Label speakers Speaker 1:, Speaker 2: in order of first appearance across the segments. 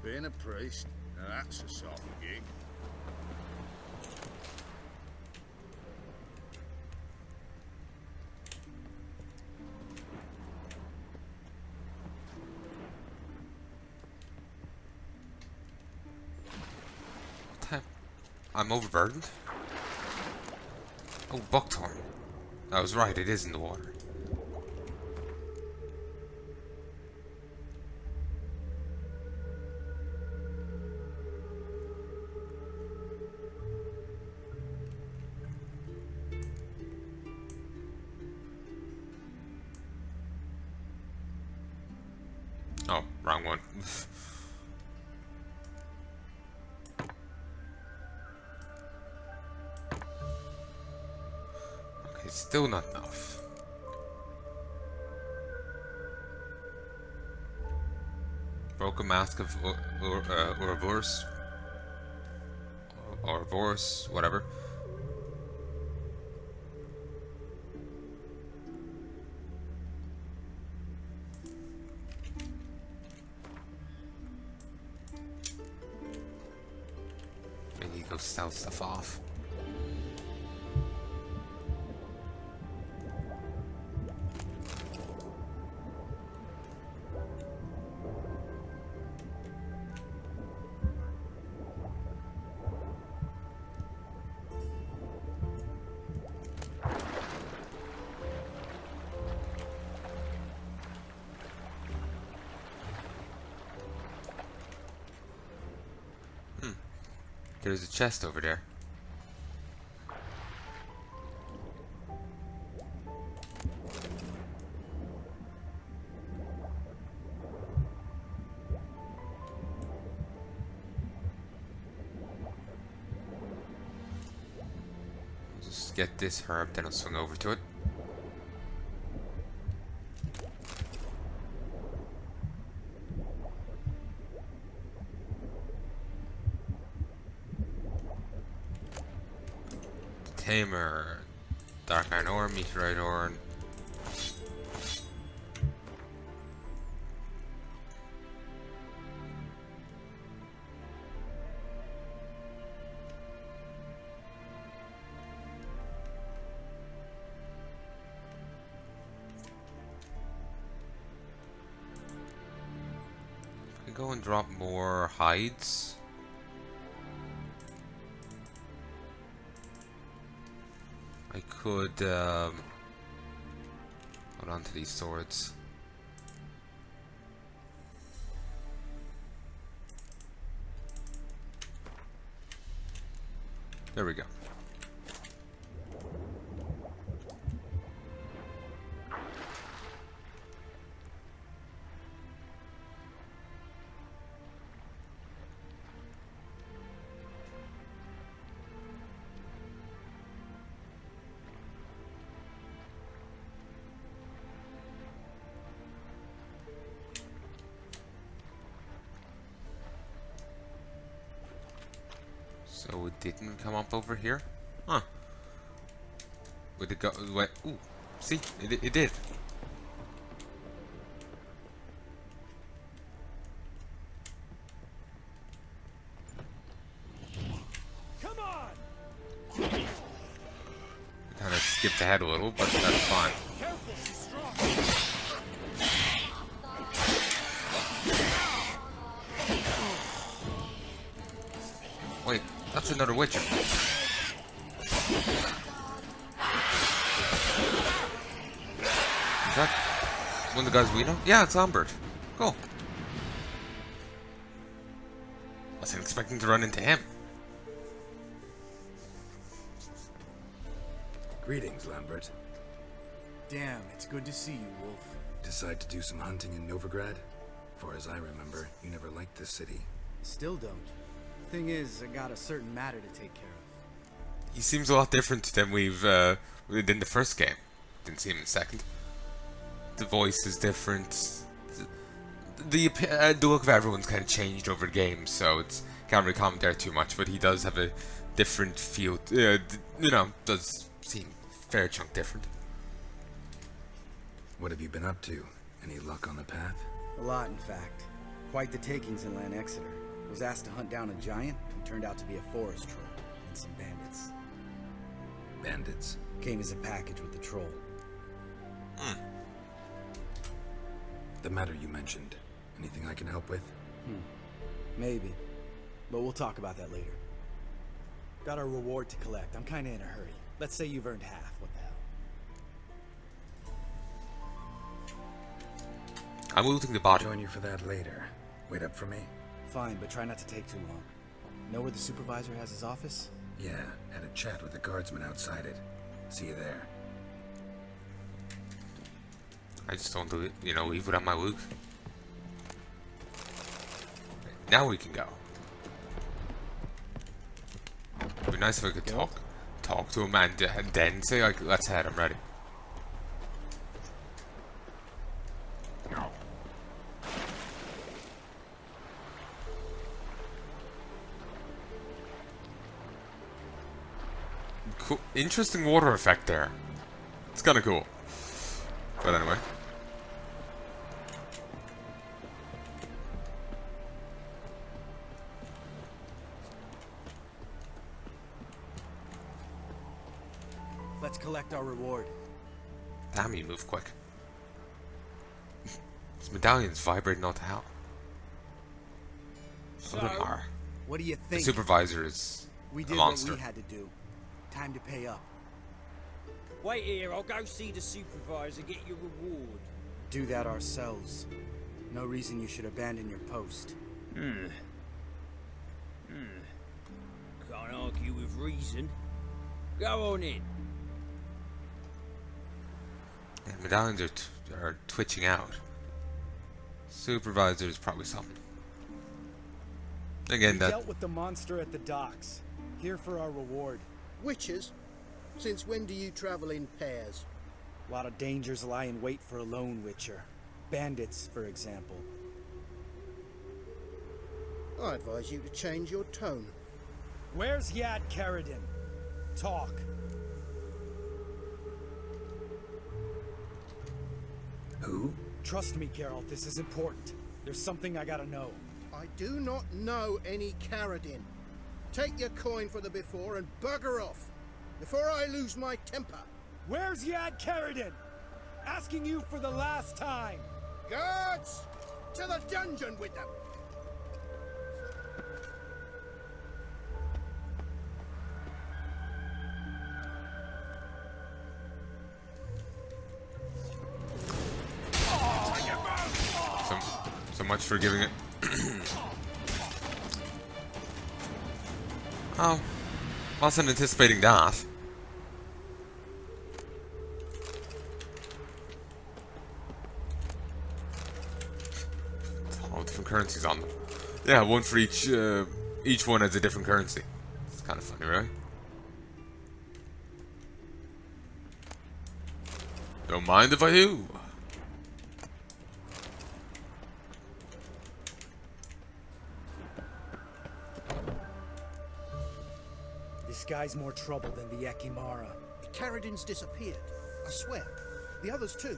Speaker 1: Being a priest, now that's a soft gig.
Speaker 2: I'm overburdened? Oh, buckthorn. I was right, it is in the water. Oh, wrong one. Okay, still not enough. Broken mask of Ouroboros. Ouroboros, whatever. Maybe go sell stuff off. There's a chest over there. I'll just get this herb, then I'll swing over to it. Tamer, dark iron ore, meteorite ore. I go and drop more hides. I could hold on to these swords. There we go. So it didn't come up over here? Huh. Would it go... Wait, ooh. See? It did.
Speaker 3: Come on!
Speaker 2: Kind of skipped ahead a little, but that's fine.
Speaker 3: Careful, she's strong.
Speaker 2: Wait, that's another Witcher. Is that one of the guys we know? Yeah, it's Lambert. Cool. Wasn't expecting to run into him.
Speaker 4: Greetings, Lambert.
Speaker 5: Damn, it's good to see you, Wolf.
Speaker 4: Decide to do some hunting in Novigrad? For as I remember, you never liked this city.
Speaker 5: Still don't. Thing is, I got a certain matter to take care of.
Speaker 2: He seems a lot different than we've did in the first game. Didn't see him in the second. The voice is different. The look of everyone's kind of changed over the game, so it's can't really comment there too much. But he does have a different feel. You know, does seem a fair chunk different.
Speaker 4: What have you been up to? Any luck on the path?
Speaker 5: A lot, in fact. Quite the takings in Lan Exeter. Was asked to hunt down a giant who turned out to be a forest troll and some bandits.
Speaker 4: Bandits?
Speaker 5: Came as a package with the troll.
Speaker 4: The matter you mentioned. Anything I can help with?
Speaker 5: Maybe. But we'll talk about that later. Got our reward to collect. I'm kinda in a hurry. Let's say you've earned half. What the hell?
Speaker 2: I'm looting the body.
Speaker 4: Join you for that later. Wait up for me?
Speaker 5: Fine, but try not to take too long. Know where the supervisor has his office?
Speaker 4: Yeah, had a chat with the guardsman outside it. See you there.
Speaker 2: I just don't do it, leave without my loot. Now we can go. It'd be nice if I could talk to him and then say, like, let's head, I'm ready. Cool. Interesting water effect there. It's kind of cool. But anyway.
Speaker 5: Let's collect our reward.
Speaker 2: Damn, you move quick. This medallion's vibrating all to hell.
Speaker 3: So,
Speaker 2: Look at Mar.
Speaker 5: What do you
Speaker 2: The
Speaker 5: think?
Speaker 2: supervisor is
Speaker 5: We
Speaker 2: a
Speaker 5: did what
Speaker 2: monster.
Speaker 5: we had to do. Time to pay up.
Speaker 3: wait here, I'll go see the supervisor, get your reward.
Speaker 5: Do that ourselves. No reason you should abandon your post.
Speaker 3: Can't argue with reason. Go on in.
Speaker 2: Yeah, medallions are twitching out. Supervisor is probably something. Again,
Speaker 5: We
Speaker 2: that
Speaker 5: dealt with the monster at the docks. Here for our reward.
Speaker 6: Witches? Since when do you travel in pairs?
Speaker 5: A lot of dangers lie in wait for a lone witcher. Bandits, for example.
Speaker 6: I advise you to change your tone.
Speaker 5: Where's Yad Karadin? Talk.
Speaker 4: Who?
Speaker 5: Trust me, Geralt, this is important. There's something I gotta know.
Speaker 6: I do not know any Karadin. Take your coin for the before and bugger off, before I lose my temper.
Speaker 5: Where's Yad Karadin? Asking you for the last time.
Speaker 6: Guards! To the dungeon with them!
Speaker 2: so much for giving it. Oh, wasn't anticipating that. All different currencies on them. Yeah, one for each. Each one has a different currency. It's kind of funny, right? Don't mind if I do.
Speaker 5: This guy's more trouble than the Ekimara.
Speaker 6: Karadin's disappeared, I swear. The others too.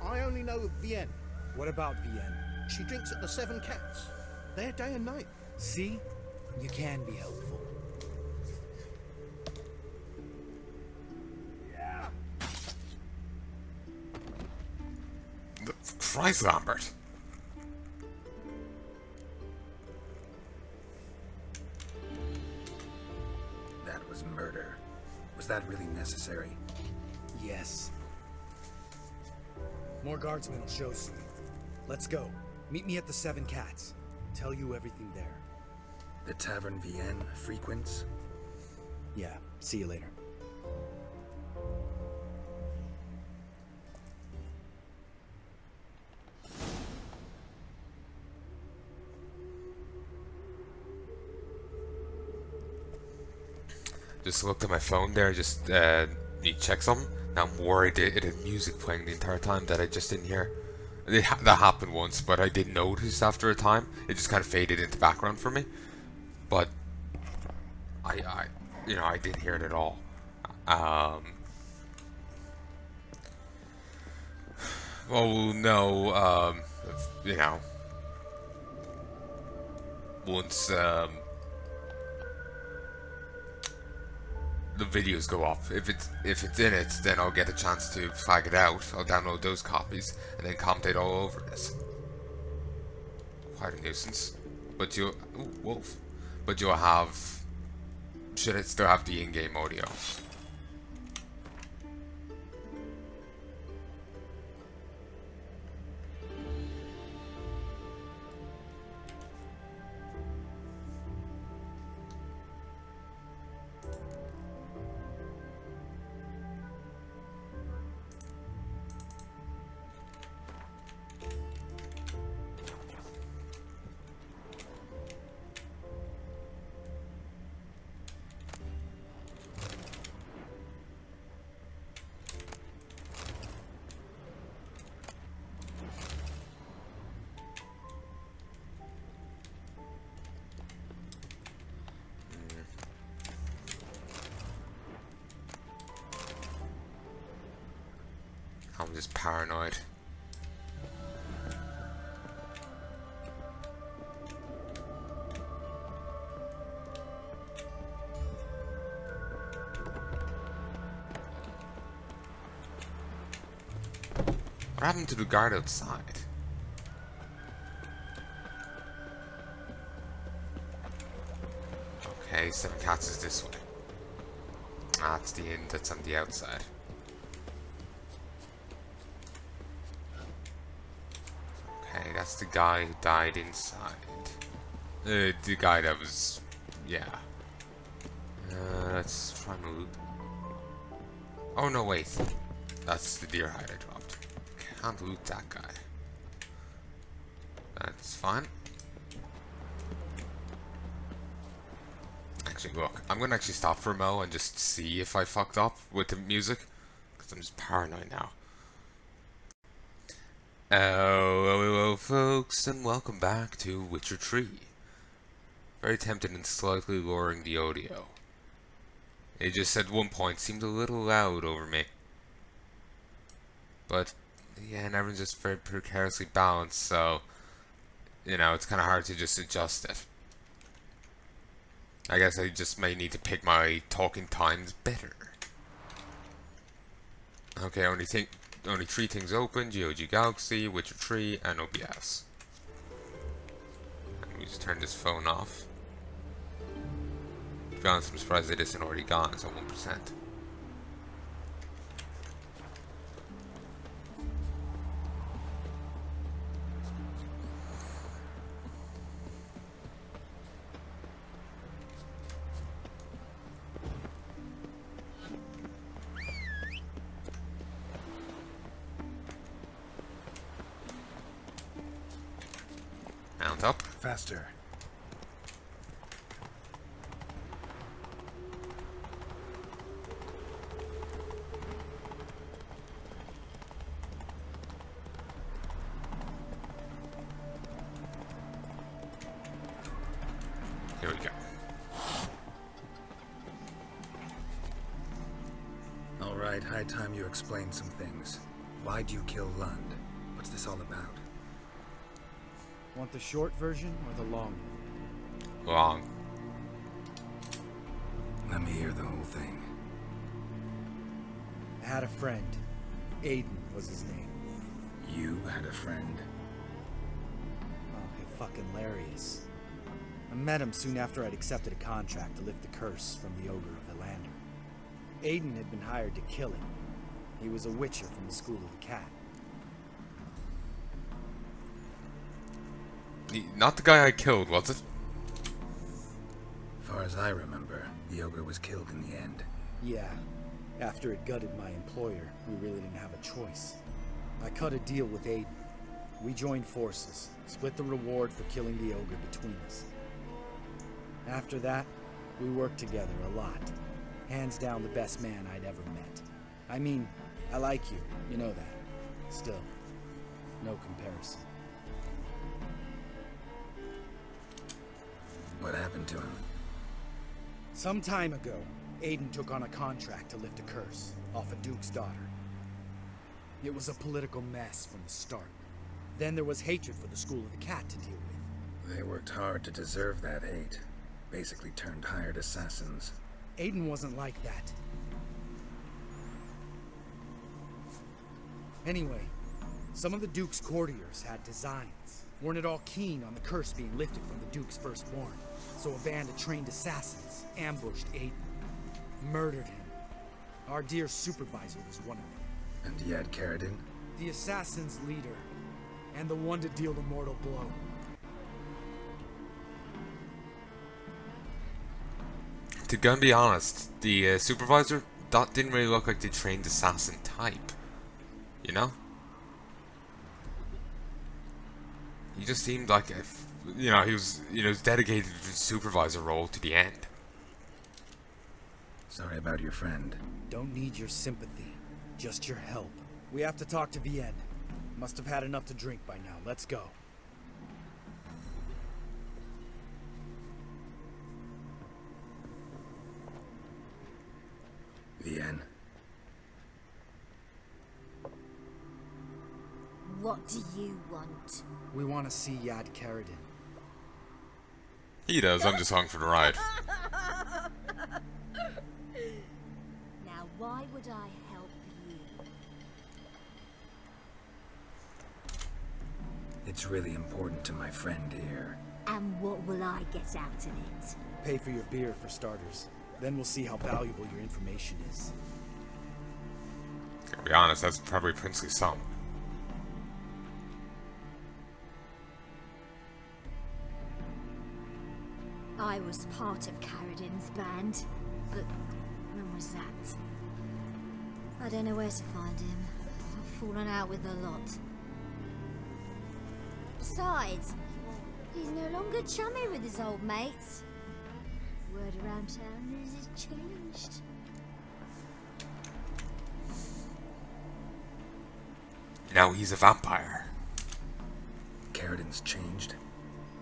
Speaker 6: I only know of Vienne.
Speaker 5: What about Vienne?
Speaker 6: She drinks at the Seven Cats. There day and night.
Speaker 5: See? You can be helpful.
Speaker 2: Christ, Lambert.
Speaker 4: That was murder. Was that really necessary?
Speaker 5: Yes. More guardsmen will show soon. Let's go. Meet me at the Seven Cats. Tell you everything there.
Speaker 4: The Tavern Vienne frequents?
Speaker 5: Yeah, see you later.
Speaker 2: Just looked at my phone there, just need to check something. Now I'm worried it had music playing the entire time that I just didn't hear. That happened once, but I did notice after a time. It just kind of faded into background for me. But I didn't hear it at all. Well, no, once the videos go up. If it's in it, then I'll get a chance to flag it out. I'll download those copies and then commentate all over this. Quite a nuisance. But you'll wolf. But you'll have. Should it still have the in-game audio? I'm just paranoid. What happened to the guard outside? Okay, 7 cats is this way. Ah, it's the inn that's on the outside. Okay, that's the guy who died inside. The guy that was... yeah. Let's try and loot. Oh no, wait. That's the deer hide I dropped. Can't loot that guy. That's fine. Actually, look. I'm gonna actually stop for a mo and just see if I fucked up with the music. Because I'm just paranoid now. Hello folks, and welcome back to Witcher 3. Very tempted and slightly lowering the audio. It just at one point seemed a little loud over me. But, yeah, and everyone's just very precariously balanced, so, you know, it's kind of hard to just adjust it. I guess I just may need to pick my talking times better. Okay, only 3 things open: GOG Galaxy, Witcher 3, and OBS. And we just turn this phone off. To be honest, I'm surprised it isn't already gone. It's at 1%. Mount up.
Speaker 4: Faster.
Speaker 2: Here we go.
Speaker 4: All right, high time you explain some things. Why'd you kill Lund? What's this all about?
Speaker 5: Want the short version or the long one?
Speaker 2: Long.
Speaker 4: Let me hear the whole thing.
Speaker 5: I had a friend. Aiden was his name.
Speaker 4: You had a friend?
Speaker 5: Oh, hey, fucking hilarious. I met him soon after I'd accepted a contract to lift the curse from the Ogre of Elander. Aiden had been hired to kill him. He was a witcher from the School of the Cat.
Speaker 2: Not the guy I killed, was it?
Speaker 4: Far as I remember, the ogre was killed in the end.
Speaker 5: Yeah. After it gutted my employer, we really didn't have a choice. I cut a deal with Aiden. We joined forces, split the reward for killing the ogre between us. After that, we worked together a lot. Hands down the best man I'd ever met. I mean, I like you, you know that. Still, no comparison.
Speaker 4: What happened to him?
Speaker 5: Some time ago, Aiden took on a contract to lift a curse off a duke's daughter. It was a political mess from the start. Then there was hatred for the School of the Cat to deal with.
Speaker 4: They worked hard to deserve that hate. Basically turned hired assassins.
Speaker 5: Aiden wasn't like that. Anyway, some of the Duke's courtiers had designs. Weren't at all keen on the curse being lifted from the Duke's firstborn. So a band of trained assassins ambushed Aiden. Murdered him. Our dear supervisor was one of them.
Speaker 4: And you had Carradine?
Speaker 5: The assassin's leader. And the one to deal the mortal blow.
Speaker 2: To go and be honest, the supervisor, that didn't really look like the trained assassin type. You know? He just seemed like he was dedicated to the supervisor role to the end.
Speaker 4: Sorry about your friend.
Speaker 5: Don't need your sympathy, just your help. We have to talk to Vienne. Must have had enough to drink by now. Let's go.
Speaker 4: Vienne.
Speaker 7: What do you want?
Speaker 5: We want to see Yad Carradine.
Speaker 2: He does, I'm just along for the ride.
Speaker 7: Now, why would I help you?
Speaker 4: It's really important to my friend here.
Speaker 7: And what will I get out of it?
Speaker 5: Pay for your beer for starters. Then we'll see how valuable your information is.
Speaker 2: To be honest, that's probably princely sum.
Speaker 7: I was part of Carradine's band, but when was that? I don't know where to find him. I've fallen out with a lot. Besides, he's no longer chummy with his old mates. Word around town is he's changed.
Speaker 2: Now he's a vampire.
Speaker 4: Carradine's changed?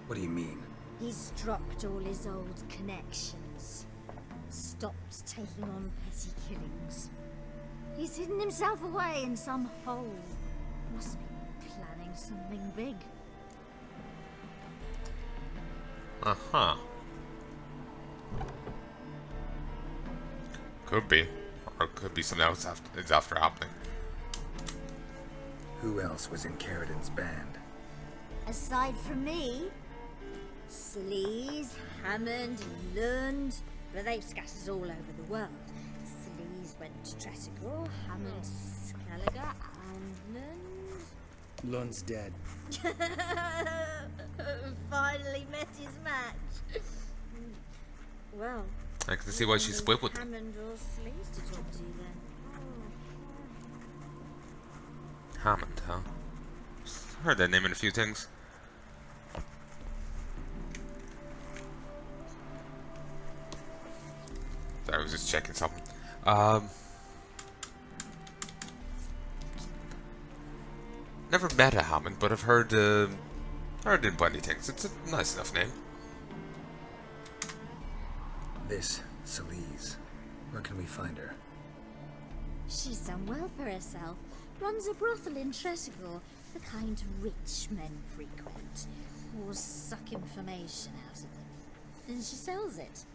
Speaker 4: What do you mean?
Speaker 7: He's dropped all his old connections. Stopped taking on petty killings. He's hidden himself away in some hole. Must be planning something big.
Speaker 2: Uh-huh. Could be. Or it could be something else after happening.
Speaker 4: Who else was in Carradine's band?
Speaker 7: Aside from me, Sleaze, Hammond, and Lund, but they've scattered all over the world. Sleaze went to Tresigor, Hammond to Skellige, and Lund...
Speaker 5: Lund's dead.
Speaker 7: Finally met his match. Well,
Speaker 2: I can see why she split with them.
Speaker 7: Hammond or Sleaze to talk to then.
Speaker 2: Hammond, huh? Heard that name in a few things. Sorry, I was just checking something. Never met a Hammond, but I've heard in plenty of things. It's a nice enough name.
Speaker 4: This, Sleaze. Where can we find her?
Speaker 7: She's done well for herself. Runs a brothel in Tresigor, the kind rich men frequent, or suck information out of them. And she sells it.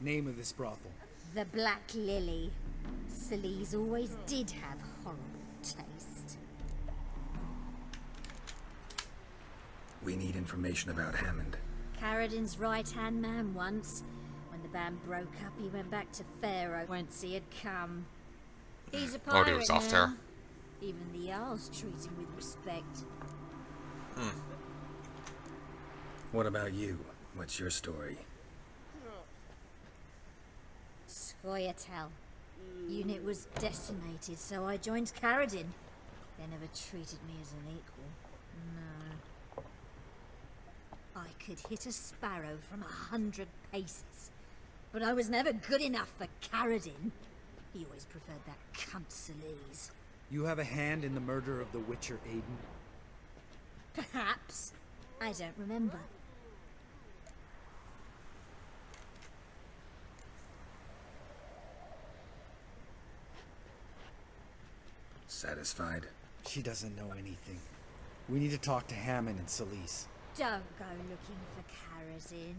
Speaker 5: Name of this brothel.
Speaker 7: The Black Lily. Sleaze always did have horrible taste.
Speaker 4: We need information about Hammond.
Speaker 7: Carradine's right-hand man once. When the band broke up, he went back to Pharaoh once he had come. He's a pirate
Speaker 2: he was off
Speaker 7: now.
Speaker 2: there.
Speaker 7: Even the Jarls treat him with respect.
Speaker 4: What about you? What's your story?
Speaker 7: Scoia'tael. Unit was decimated, so I joined Carradine. They never treated me as an equal. No. I could hit a sparrow from 100 paces, but I was never good enough for Carradine. He always preferred that cunt Sleaze.
Speaker 5: You have a hand in the murder of the Witcher Aiden?
Speaker 7: Perhaps. I don't remember.
Speaker 4: Satisfied?
Speaker 5: She doesn't know anything. We need to talk to Hammond and Sleaze.
Speaker 7: Don't go looking for Carradine.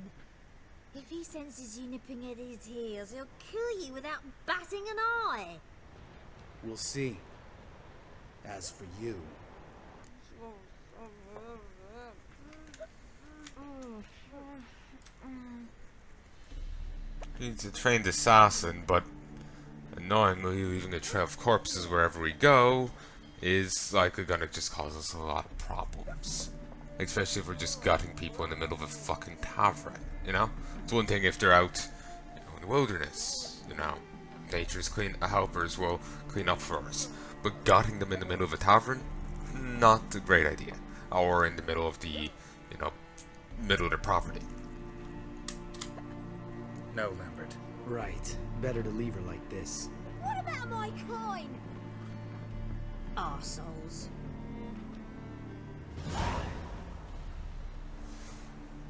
Speaker 7: If he senses you nipping at his heels, he'll kill you without batting an eye.
Speaker 5: We'll see. As for you...
Speaker 2: He's a trained assassin, but annoyingly leaving a trail of corpses wherever we go is likely gonna just cause us a lot of problems. Especially if we're just gutting people in the middle of a fucking tavern, you know? It's one thing if they're out, in the wilderness, nature's helpers will clean up for us. But gutting them in the middle of a tavern, not a great idea. Or in the middle of the, middle of the property.
Speaker 4: No, Lambert.
Speaker 5: Right. Better to leave her like this.
Speaker 7: What about my coin? Arseholes.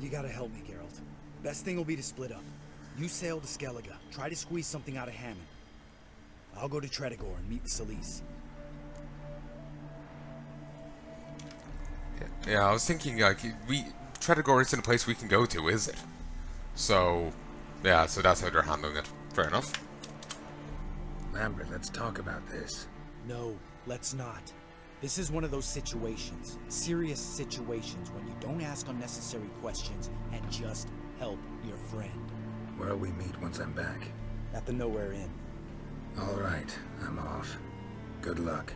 Speaker 5: You gotta help me, Geralt. Best thing will be to split up. You sail to Skellige. Try to squeeze something out of Hammond. I'll go to Tredegor and meet with Solis.
Speaker 2: Yeah, I was thinking, Tredegor isn't a place we can go to, is it? So, yeah, so that's how they're handling it. Fair enough.
Speaker 4: Lambert, let's talk about this.
Speaker 5: No, let's not. This is one of those situations, serious situations, when you don't ask unnecessary questions and just help your friend.
Speaker 4: Where'll we meet once I'm back?
Speaker 5: At the Nowhere Inn.
Speaker 4: All right, I'm off. Good luck.